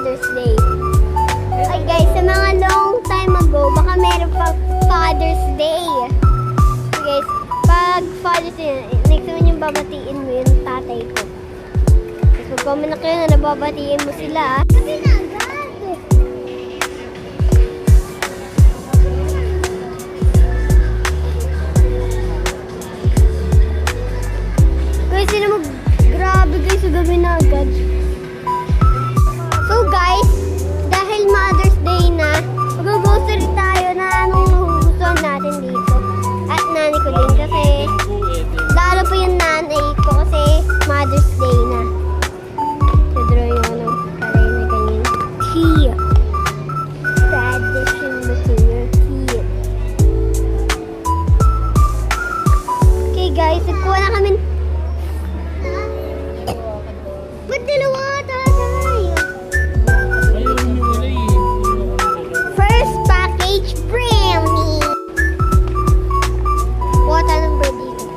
Mother's Day. Okay guys, sa mga long time ago, baka meron pang Father's Day. So guys, pag Father's Day, next naman yung babatiin mo yung tatay ko. Tapos mag-comment na kayo na nababatiin mo sila. Kasi na agad! Guys, sino grabe guys, gabi na agad. So guys, dahil Mother's Day na, mag-grocery tayo na anong nagugustuhan natin dito. At nanay ko din kasi, lalo pa yung nanay ko kasi Mother's Day na. So draw yung ano, kalay na ganyan. Tea. Tradition between your tea. Okay guys, nagkuha na kami. Ba't dalawa tatay? First package, brownie. What number dito?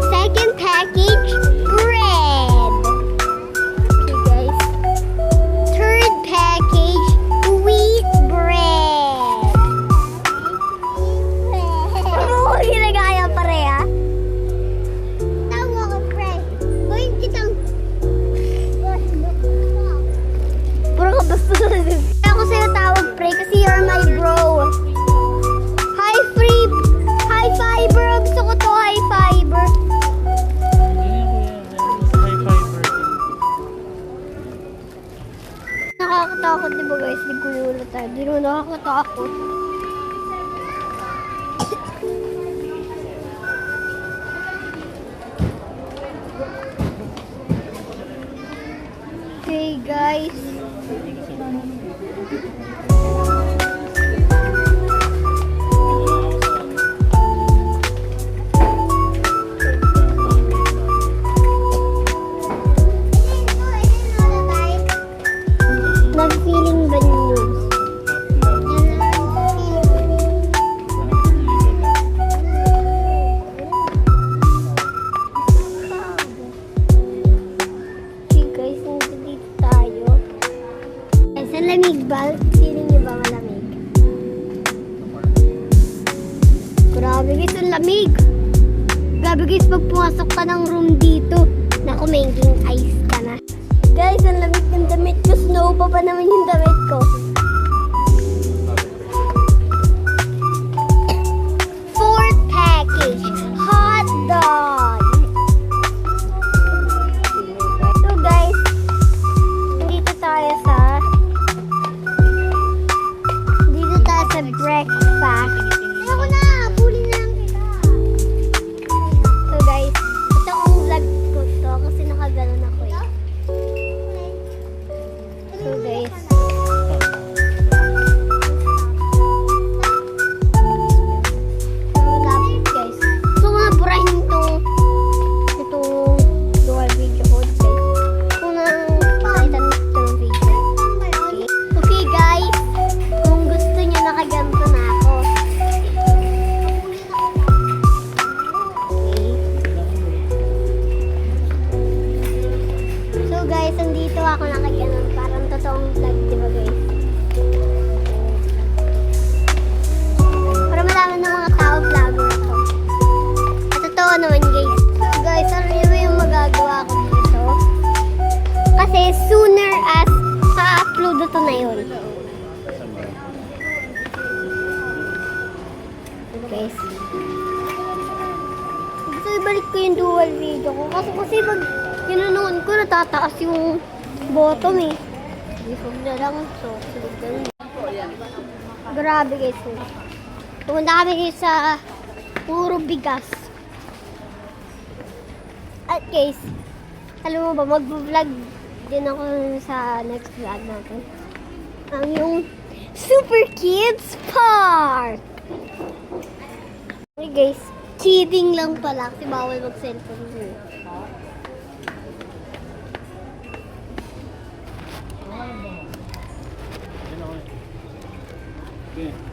Second package, bread. Okay guys. Third package, wheat bread. Ano ko ginagaya pareha? Tawa ko, pre. Gawin kitang... Puro ka basta na din. Kaya ko sa'yo tawag, pre, kasi you're my bro. High fiber. Gusto ko to, high fiber. Nakakatakot, di ba guys? Di ko yun tayo. Di ko nakakatakot. Okay guys. Nag-feeling ba news? Okay guys, nandito tayo. Guys, ang lamig ba? Feeling niyo ba malamig? Grabe guys, ang lamig! Grabe guys, pag pumasok ka ng room dito, naku, mengking ice ka na. Guys, ang lamig ng damit ko. Snow pa naman yung damit ko. Fourth package, hot dog. So guys, dito tayo sa breakfast. Ako na, pulin na lang kita. So guys, ito ang vlog ko to kasi nakaganon ako eh. So guys, malapit guys. So mga burahin itong dual video ko guys. Kung nakalitan itong video. Okay guys, kung gusto nyo nakaganto na ako. Okay. So guys, andito ako nakaganon. Parang totoong vlog, di ba guys? Para malaman ng mga tao vlogger ako. At totoo naman guys. So guys, ano yung magagawa ko dito? Kasi sooner as ma-upload ito na yun. Guys. Gusto ibalik ko yung dual video ko. Kasi pag kinanoon ko, natataas yung bottom eh. Huwag na lang. So, grabe guys. Pumunta kami guys sa puro bigas. At guys, alam mo ba, mag-vlog din ako sa next vlog natin. Ang yung Super Kids Park! Okay guys, cheating lang pala kasi bawal mag-cellphone dun.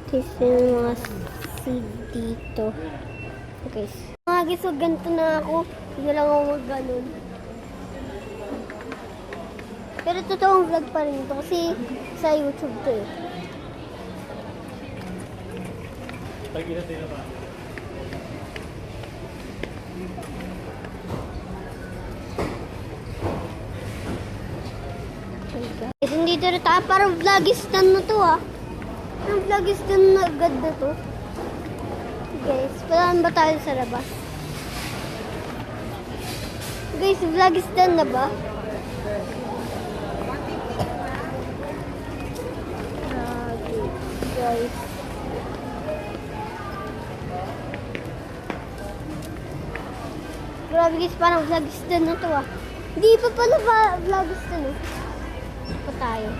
Kasi yung mga seed dito. Okay. Mga guys, so ganito na ako. Hindi lang ako mag-ganon. Pero totoong vlog pa rin ito kasi sa YouTube to eh. Guys, hindi rin tayo. Parang vlogistan na to ah. Parang vlogistan na agad na to. Guys, palaan ba tayo sa labas? Guys, vlogistan na ba? Guys. Grabe guys, parang vlogistan na to ah. Hindi pa pala vlogistan eh. Pa tayo.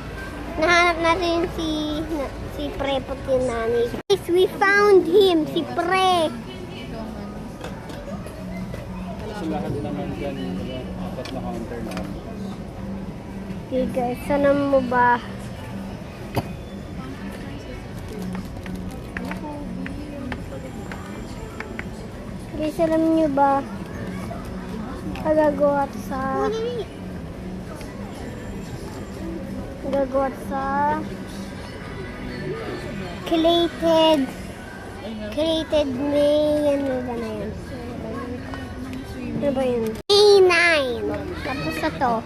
Nahanap natin si Pre pati Nani. Guys, we found him, si Pre. Kasi lahat naman dyan, apat na counter na. Okay guys, sana mo ba? Guys, alam nyo ba? Gagawa created May, ano ba na yun? Ano ba yun? May 9. Tapos na to.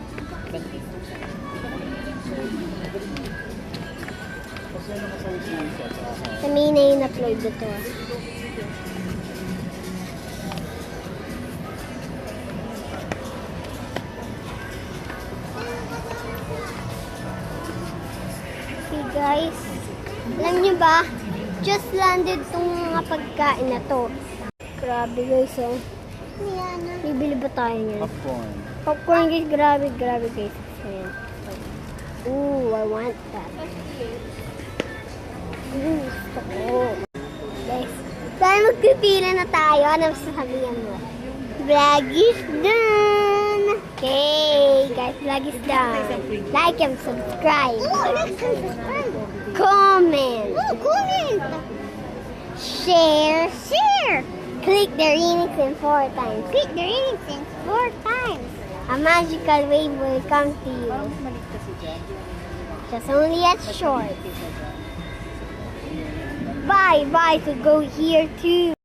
Sa May 9 upload na to. Okay guys, alam nyo ba? Just landed tong mga pagkain na to. Grabe guys, oh. Bibili ba tayo niyan? Popcorn. Popcorn guys, grabe guys. Ayan. Ooh, I want that. Ooh, gusto ko. Guys, dahil magpipila na tayo, ano sasabihan mo? Vlog is done! Okay, guys, vlog is done. Like and subscribe. Comment. Share. Click the remix in 4 times. A magical wave will come to you. Just only as short. Bye to go here too.